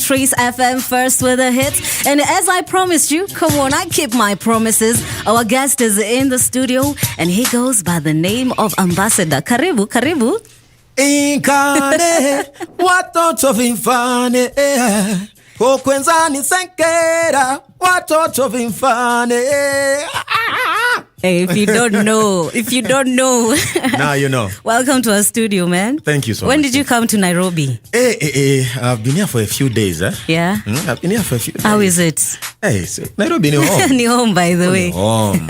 Trace FM first with the hits. And as I promised you, come on, I keep my promises. Our guest is in the studio and he goes by the name of Ambassada. Karibu, karibu. In Kane, watoto vimfane, kokwenzani senkera, watoto vimfane. Hey, if you don't know. Now you know. Welcome to our studio, man. Thank you so much. When did you come to Nairobi? I've been here for a few days. Yeah? I've been here for a few days. How is it? Hey, so Nairobi ni home. Ni home, by the way. Home.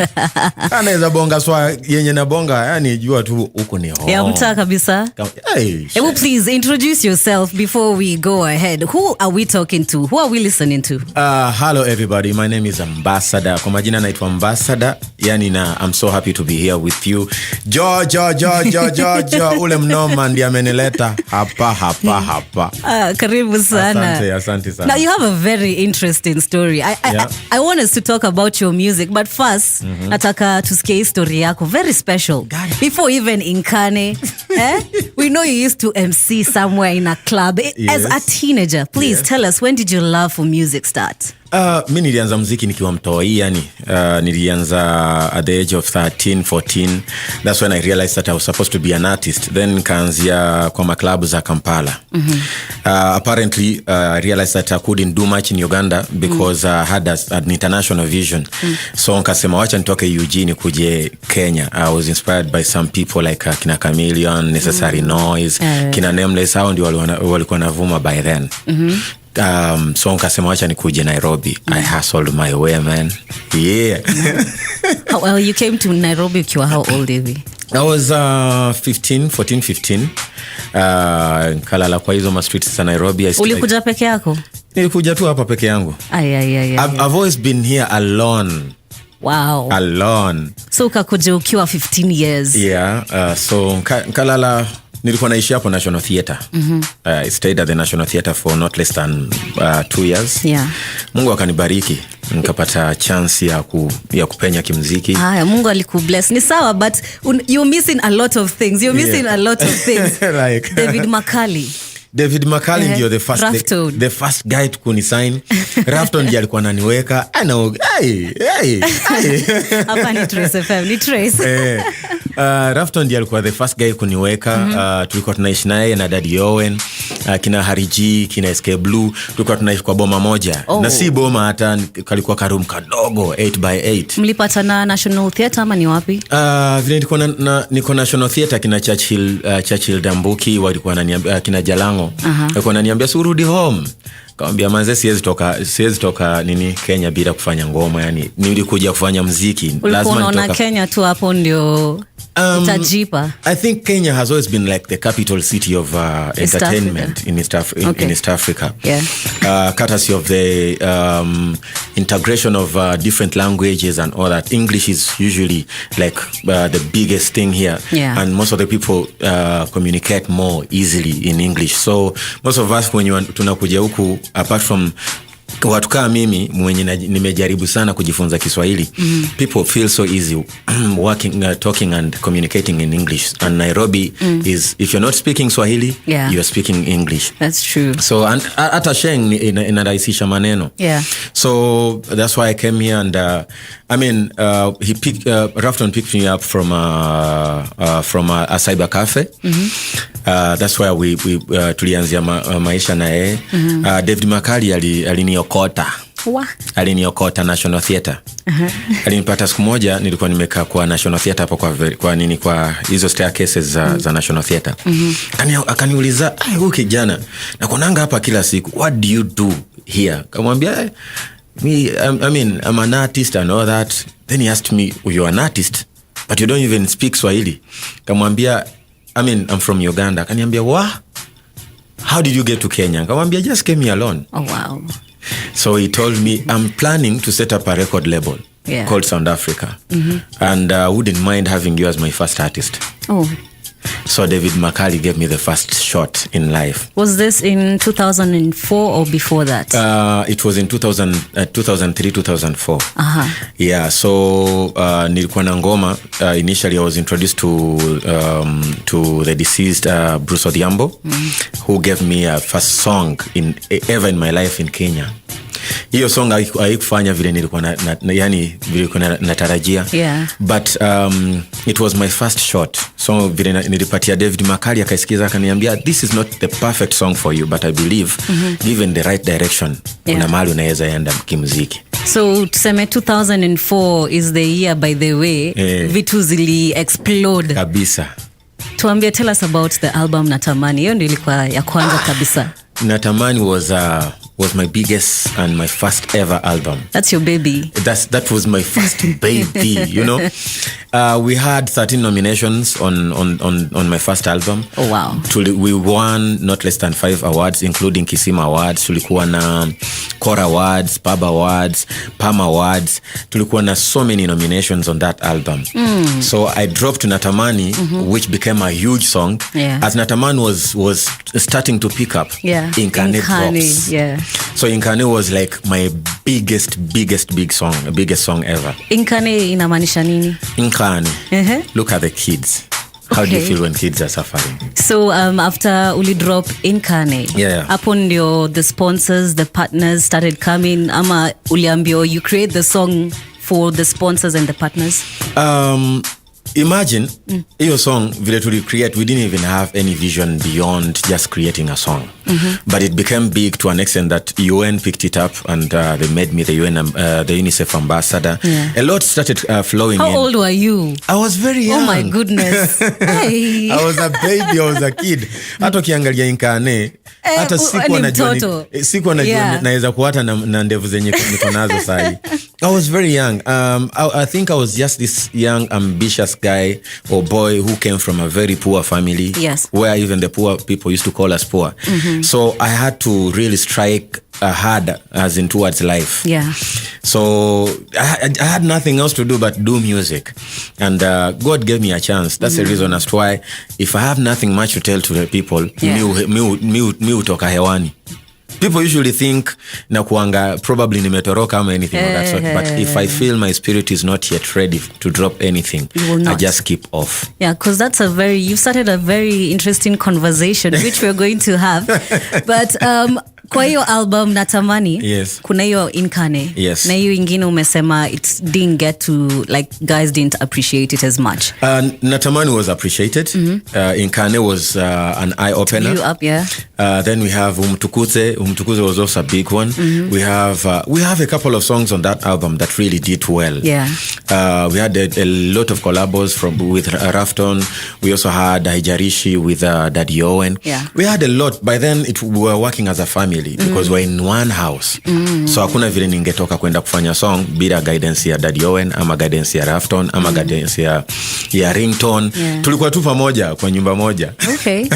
Anaweza bonga swa yenye na bonga, yani jua tu uko ni home. Yeah, mta kabisa. Hey, please introduce yourself before we go ahead. Who are we talking to? Who are we listening to? Hello everybody. My name is Ambassada. Kwa majina naitwa Ambassada. Yani I'm so happy to be here with you. Jojo, ule mnoma ndiye amenileta hapa. Karibu sana. Asante sana. Now you have a very interesting story. I want us to talk about your music, but first, nataka tusikie story yako. Very special. Before even In Kane, we know you used to MC somewhere in a club. As a teenager, please tell us, when did your love for music start? Mimi nilianza muziki nikiwa mtoi, yani nilianza at the age of 13, 14. That's when I realized that I was supposed to be an artist. Then nikaanzia kwa maklabu za Kampala. Apparently, I realized that I couldn't do much in Uganda because I had an international vision. So nikasema wacha nitoke Eugene kuje Kenya. I was inspired by some people like kina Chameleon, Necessary Noise, kina Nameless, hao ndio walikuwa navuma by then. So nkasema wacha nikuje Nairobi. I hustled my way, man. Yeah. Well, you came to Nairobi ukiwa how old hivi? I was 15. Kalala kwa hizo ma streets za Nairobi. Ulikuja peke yako? Nilikuja tu hapa peke yangu. I've always been here alone. Wow. Alone. So ukakuja ukiwa 15 years. Yeah. So kalala nilikuwa naishi hapo National Theatre. I stayed at the National Theatre for not less than 2 years. Yeah. Mungu akanibariki, nikapata chance ya kupenya kimuziki. Mungu alikubless. Ni sawa, but you're missing a lot of things. You're missing a lot of things. Like David Makali ndio the first guy to kunisign. Rafton ndiye alikuwa ananiweka. Hapa ni Trace FM, ni Trace. Rafton ndiye alikuwa the first guy kuniweka. Tulikuwa tunaishi naye na Daddy Owen, kina Hariji, kina SK Blue. Tulikuwa tunaishi kwa boma moja. Na si boma, hata kalikuwa karoom kadogo 8x8. Mlipatana National Theatre ama ni wapi? Vile niko National Theatre, kina Churchill Dambuki walikuwa wananiambia, kina Jalango walikuwa wananiambia surudi home. Kaambia manze siwezi toka Kenya bila kufanya ngoma, yani nilikuja kufanya muziki. Lazima nitoka Kenya tu hapo ndio utajipa. I think Kenya has always been like the capital city of entertainment in East Africa. Yeah. Courtesy of the integration of different languages and all that. English is usually like the biggest thing here. Yeah. And most of the people communicate more easily in English. So most of us when tunakuja huku, apart from watu kama mimi mwenye nimejaribu sana kujifunza Kiswahili, people feel so easy talking and communicating in English. And Nairobi is, if you're not speaking Swahili, you're speaking English. That's true. So and hata sheng inarahisisha maneno. Yeah. So that's why I came here, and Rafton picked me up from a cyber cafe. That's where we tulianzia maisha na yeye. David Makali aliniokota. Aliniokota National Theatre. Alinipata siku moja, nilikuwa nimekaa kwa National Theatre hapo kwa hizo staircases za National Theatre. Akaniuliza, huyu kijana nakonanga hapa kila siku, what do you do here? Kamwambia, I'm an artist and all that. Then he asked me, you're an artist but you don't even speak Swahili? Kamwambia, I'm from Uganda. Kaniambia, what? How did you get to Kenya? Kamwambia, just came here alone. Oh wow. So he told me, I'm planning to set up a record label called Sound Africa. And I wouldn't mind having you as my first artist. Oh. So David Makali gave me the first shot in life. Was this in 2004 or before that? It was in 2003, 2004. Yeah, so nilikuwa na ngoma. Initially, I was introduced to the deceased Bruce Odhiambo, who gave me a first song ever in my life in Kenya. Hiyo song haikufanya vile nilikuwa natarajia. Yeah. But it was my first shot. So vile nilipatia David Makali akaisikiza akaniambia, this is not the perfect song for you, but I believe given the right direction, kuna mahali unaweza enda kimuziki. So tuseme 2004 is the year, by the way, vitu zili explode. Kabisa. Tuambie, tell us about the album Natamani. Hiyo ndio ilikuwa ya kwanza kabisa. Natamani was my biggest and my first ever album. That's your baby. That was my first baby, you know. We had 13 nominations on my first album. Oh wow. We won not less than 5 awards, including Kisima Awards. Tulikuwa na Kora Awards, Pab Awards, Pam Awards. Tulikuwa na so many nominations on that album. So I dropped Natamani, which became a huge song. Yeah. As Natamani was starting to pick up. Yeah. In Kane drops. Yeah. So In Kane was like my biggest song ever. In Kane inamaanisha nini? In Kane. Look at the kids. How do you feel when kids are suffering? So after uli drop In Kane, hapo ndio the sponsors, the partners started coming, ama uliambio you create the song for the sponsors and the partners? Imagine your song vile tuli create, we didn't even have any vision beyond just creating a song. But it became big to an extent that UN picked it up and they made me the UNICEF ambassador. A lot started flowing in. How old were you? I was very young. Oh my goodness. Hey. I was a baby, I was a kid. Hata ukiangalia In Kane, hata sikuwa najua naweza kuata na ndevu zenye niko nazo sahi. I was very young. I think I was just this young, ambitious guy or boy who came from a very poor family. Yes. Where even the poor people used to call us poor. So I had to really strike hard as in towards life. Yeah. So I had nothing else to do but do music. And God gave me a chance. That's the reason as to why if I have nothing much to tell to the people, mi utoka hewani. People usually think na kuanga probably nimetoroka ama anything of that sort. But if I feel my spirit is not yet ready to drop anything, I just keep off. Yeah, because you've started a very interesting conversation, which we're going to have. But kwa hiyo album Natamani, kuna hiyo In Kane. Yes. Na hiyo ingine umesema it didn't get to, like, guys didn't appreciate it as much. Natamani was appreciated. In Kane was an eye-opener. You up, yeah. Then we have Umtukuze. Umtukuze was also a big one. We have a couple of songs on that album that really did well. Yeah. We had a lot of collabos with Rafton. We also had Haijarishi with Daddy Owen. Yeah. We had a lot. By then we were working as a family because we're in one house. So hakuna vile ningetoka kwenda kufanya song bila guidance ya Daddy Owen ama guidance ya Rafton ama guidance ya Ringtone. Tulikuwa tu pamoja kwa nyumba moja. Okay.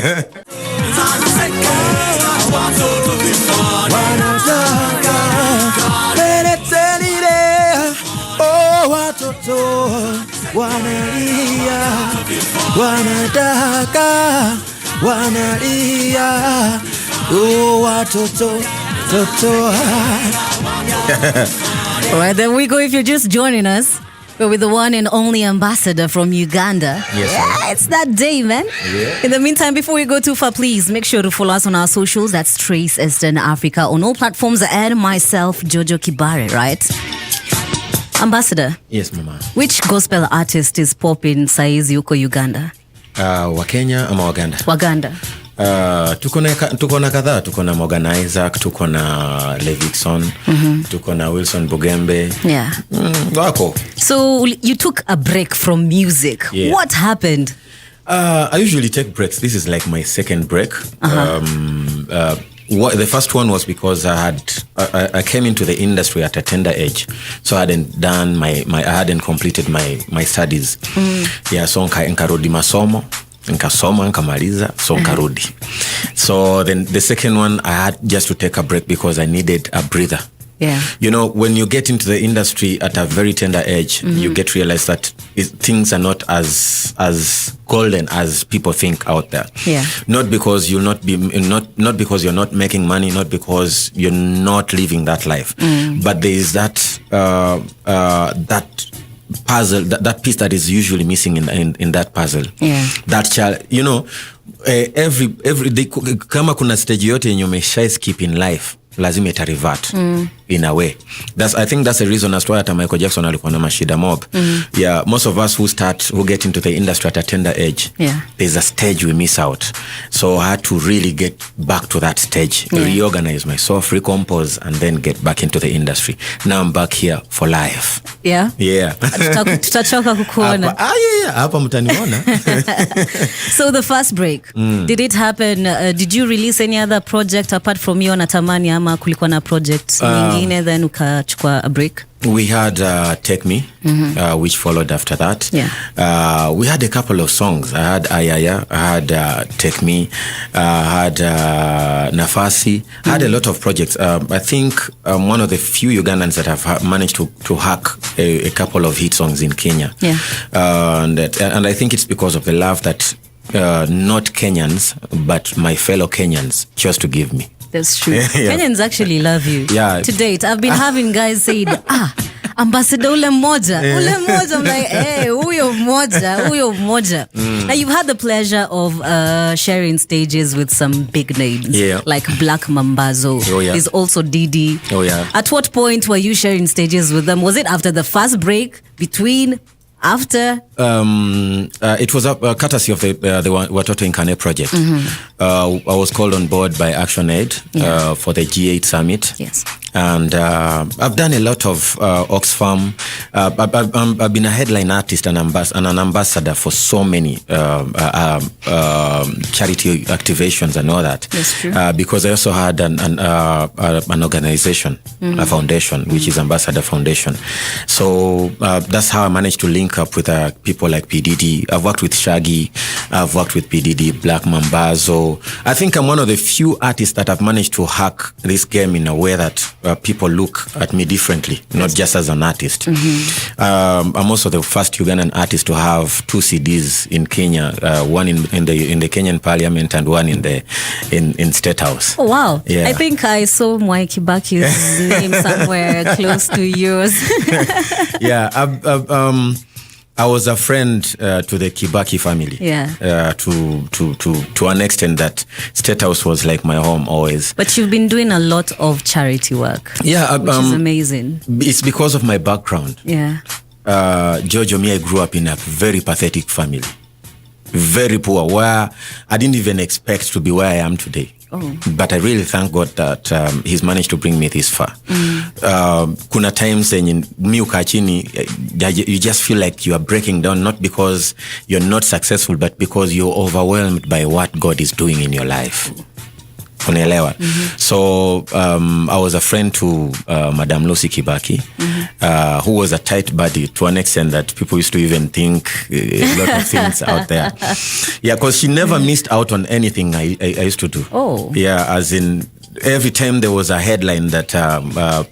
Alright, there we go. If you're just joining us, we're with the one and only Ambassador from Uganda. Yes, yeah, it's that day, man. Yeah. In the meantime, before we go too far, please make sure to follow us on our socials. That's Trace Eastern Africa on all platforms, and myself, Jojo Kibare, right? Ambassador. Yes, Mama. Which gospel artist is popping saizi huko Uganda? Wa Kenya ama Waganda? Waganda. Tuko na kadhaa. Tuko na Morgan Isaac, tuko na Levikson, tuko na Wilson Bugembe. Yeah. Wako. So you took a break from music. Yeah. What happened? I usually take breaks. This is like my second break. The first one was because I came into the industry at a tender age, so I hadn't done I hadn't completed my studies. Yeah, so nkarudi masomo, nkasoma nkamaliza, so nkarudi. So then the second one I had just to take a break because I needed a breather. Yeah. You know, when you get into the industry at a very tender age, you get to realize that things are not as golden as people think out there. Yeah. Not because you'll not be not because you're not making money, not because you're not living that life, but there is that that puzzle, that piece that is usually missing in that puzzle. Yeah. That child, you know, every day, kama kuna stage yote yenye umeshai skip in life, lazima ita revert in a way. I think that's the reason as to why Michael Jackson alikuwa na mashida mob. Yeah, most of us who get into the industry at a tender age, there's a stage we miss out. So I had to really get back to that stage, reorganize myself, recompose, and then get back into the industry. Now I'm back here for life. Yeah? Yeah. Tutachoka kukuona. Hapa mtaniona. So the first break, did it happen, did you release any other project apart from your Natamani, ama kulikuwa na project nyingine then ukachukua a break? We had Take Me, which followed after that. Yeah. We had a couple of songs. I had Ayaya, I had Take Me, I had Nafasi. I had a lot of projects. I think one of the few Ugandans that have managed to hack a couple of hit songs in Kenya. Yeah. And I think it's because of the love that not Kenyans, but my fellow Kenyans chose to give me. That's true. Kenyans actually love you. Yeah. To date, I've been having guys say, Ambassador ule moja. I'm like, hey, huyo moja. Now you've had the pleasure of sharing stages with some big names, like Black Mambazo. There's also Didi. At what point were you sharing stages with them? Was it after the first break, between, after? It was courtesy of the Watoto In Kane project. I was called on board by ActionAid for the G8 summit. Yes. And I've done a lot of Oxfam. I've been a headline artist and an ambassador for so many charity activations and all that. That's true. Because I also had an organization, a foundation, which is Ambassada Foundation. So that's how I managed to link up with people like PDD. I've worked with Shaggy. I've worked with PDD, Black Mambazo. I think I'm one of the few artists that have managed to hack this game in a way that people look at me differently, not just as an artist. I'm also the first Ugandan artist to have 2 CDs in Kenya, one in the Kenyan Parliament and one in State House. Oh wow! Yeah. I think I saw Mwai Kibaki's name somewhere close to yours. Yeah, I was a friend to the Kibaki family. Yeah. To an extent that State House was like my home always. But you've been doing a lot of charity work. Yeah. Which is amazing. It's because of my background. Yeah. Jojo, me, I grew up in a very pathetic family. Very poor, where I didn't even expect to be where I am today. Oh. But I really thank God that he's managed to bring me this far. Kuna times when mi ukaa chini, you just feel like you are breaking down, not because you're not successful, but because you're overwhelmed by what God is doing in your life. Unaelewa? So I was a friend to Madam Lucy Kibaki, who was a tight buddy to an extent that people used to even think a lot of things out there. Yeah, because she never missed out on anything I used to do. Oh. Yeah, as in every time there was a headline that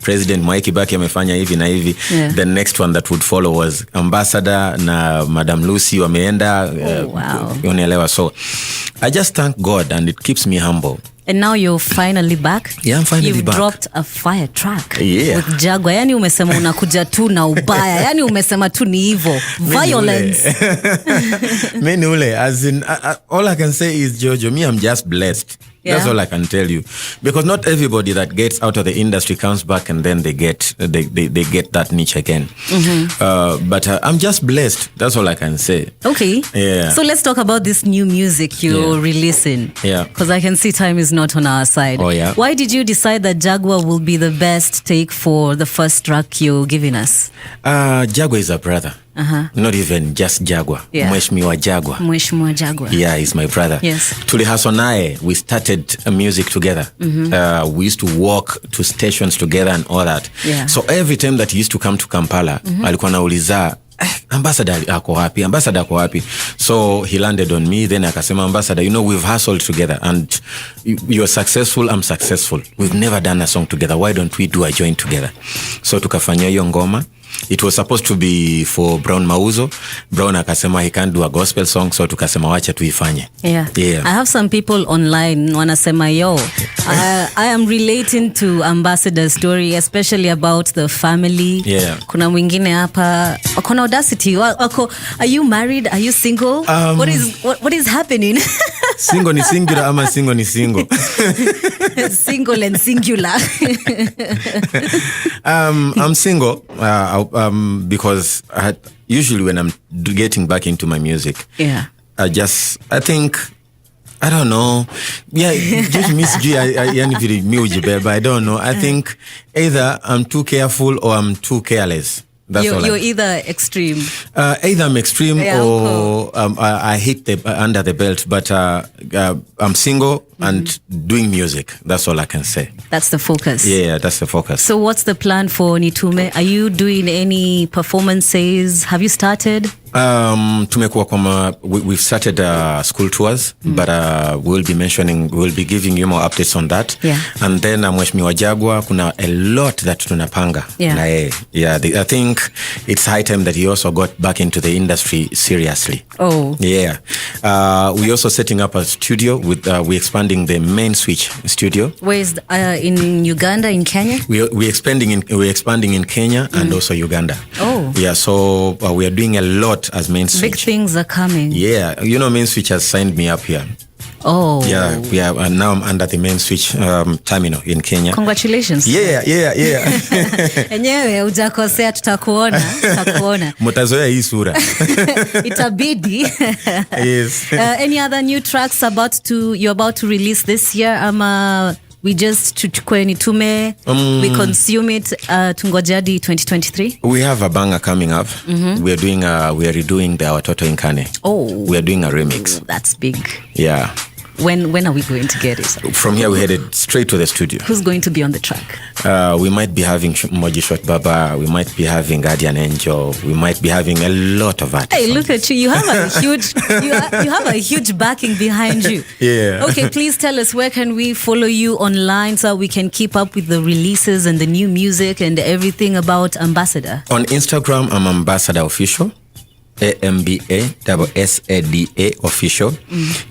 President Mwai Kibaki amefanya hivi na hivi, the next one that would follow was Ambassador na Madam Lucy wameenda. Wow. Unaelewa? So I just thank God, and it keeps me humble. And now you're finally back. Yeah, I'm finally You've back. dropped a fire track with Jaguar. Yani umesema unakuja tu na ubaya. Yani umesema tu ni evil. Violence. Many ule. As in, all I can say is, Jojo, me, I'm just blessed. Yeah. That's all I can tell you. Because not everybody that gets out of the industry comes back and then they get that niche again. But I'm just blessed. That's all I can say. Okay. Yeah. So let's talk about this new music you're releasing. Yeah. Because I can see time is not on our side. Oh, yeah. Why did you decide that Jaguar will be the best take for the first track you're giving us? Jaguar is a brother. Not even just Jaguar. Yeah. Mheshimiwa Jaguar. Mheshimiwa Jaguar. Yeah, he's my brother. Yes. Tulihaswa naye, we started music together. We used to walk to stations together and all that. Yeah. So every time that he used to come to Kampala, alikuwa nauliza Ambassador ako wapi? So he landed on me, then akasema, Ambassador, we've hustled together and you're successful, I'm successful. We've never done a song together. Why don't we do a joint together? So tukafanya hiyo ngoma. It was supposed to be for Brown Mauzo. Brown akasema he can't do a gospel song, so tukasema wacha tuifanye. Yeah. I have some people online wanasema, I am relating to Ambassador's story, especially about the family. Yeah. Kuna mwingine hapa, kuna audacity. Are you married? Are you single? What is happening? Single ni singular ama single ni single? Single and singular. I'm single because usually when I'm getting back into my music, I think, I don't know. Yeah, just miss G. But I don't know. I think either I'm too careful or I'm too careless. You're either extreme. Either I'm extreme or I hit under the belt. But I'm single and doing music. That's all I can say. That's the focus. Yeah, that's the focus. So what's the plan for Nitume? Are you doing any performances? Have you started? We've started school tours, but we'll be giving you more updates on that. Yeah. And then Mheshimiwa Jagwa, kuna a lot that tunapanga. Yeah. I think it's high time that he also got back into the industry seriously. Oh. Yeah. We're also setting up a studio we're expanding the main switch studio. Where is in Uganda, in Kenya? We're expanding in Kenya and also Uganda. Oh. Yeah, so we are doing a lot as main switch. Big things are coming. Yeah, main switch has signed me up here. Oh. Yeah, and now I'm under the main switch terminal in Kenya. Congratulations. Yeah. Enyewe hujakosea, tutakuona. Mtazoea hii sura. Itabidi. Yes. Any other new tracks you're about to release this year? Ama we just tuchukue Nitume, we consume it, tungojadi 2023? We have a banger coming up. We are redoing our Toto In Kane. Oh. We are doing a remix. Oh, that's big. Yeah. When are we going to get it? From here, we headed straight to the studio. Who's going to be on the track? We might be having Moji Shot Baba. We might be having Guardian Angel. We might be having a lot of artists. Hey, look at you! You have a huge, you have a huge backing behind you. Yeah. Okay, please tell us, where can we follow you online so we can keep up with the releases and the new music and everything about Ambassada? On Instagram, I'm Ambassada Official. AMBASSADA Official.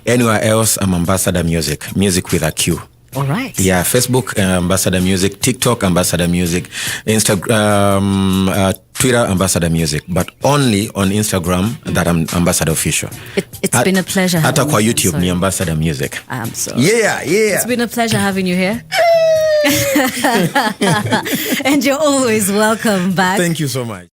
Anywhere else, I'm Ambassada Music with a Q. All right. Yeah, Facebook, Ambassada Music, TikTok, Ambassada Music, Instagram, Twitter, Ambassada Music, but only on Instagram that I'm Ambassada Official. It's been a pleasure. Hata kwa YouTube ni Ambassada Music. I'm sorry. Yeah. It's been a pleasure having you here. And you're always welcome back. Thank you so much.